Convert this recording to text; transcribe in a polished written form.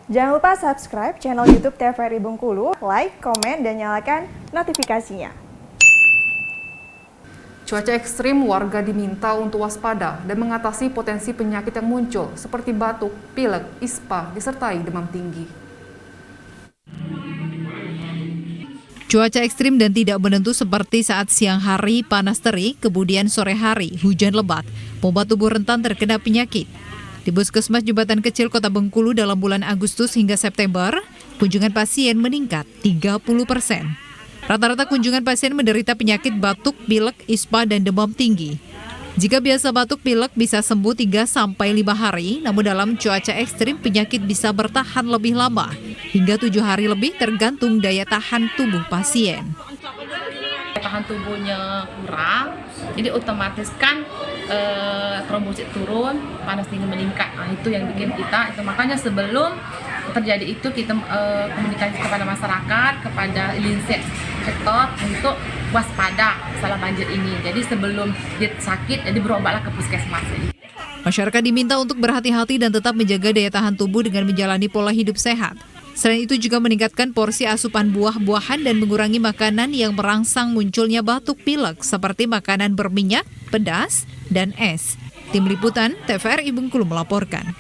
Jangan lupa subscribe channel YouTube TVRI Bengkulu, like, komen, dan nyalakan notifikasinya. Cuaca ekstrim, warga diminta untuk waspada dan mengatasi potensi penyakit yang muncul seperti batuk, pilek, ispa, disertai demam tinggi. Cuaca ekstrim dan tidak menentu seperti saat siang hari panas terik, kemudian sore hari hujan lebat, membuat tubuh rentan terkena penyakit. Di Puskesmas Jembatan Kecil Kota Bengkulu dalam bulan Agustus hingga September, kunjungan pasien meningkat 30%. Rata-rata kunjungan pasien menderita penyakit batuk, pilek, ispa, dan demam tinggi. Jika biasa batuk pilek bisa sembuh 3-5 hari, namun dalam cuaca ekstrim penyakit bisa bertahan lebih lama, hingga 7 hari lebih tergantung daya tahan tubuh pasien. Tahan tubuhnya kurang, jadi otomatis kan trombosit turun, panas dingin meningkat. Nah, itu yang bikin kita, itu makanya sebelum terjadi itu kita komunikasi kepada masyarakat, kepada lintas sektor untuk waspada masalah banjir ini. Jadi sebelum dia sakit, jadi berobatlah ke puskesmas. Masyarakat diminta untuk berhati-hati dan tetap menjaga daya tahan tubuh dengan menjalani pola hidup sehat. Selain itu juga meningkatkan porsi asupan buah-buahan dan mengurangi makanan yang merangsang munculnya batuk pilek seperti makanan berminyak, pedas, dan es. Tim Liputan TVRI Bengkulu melaporkan.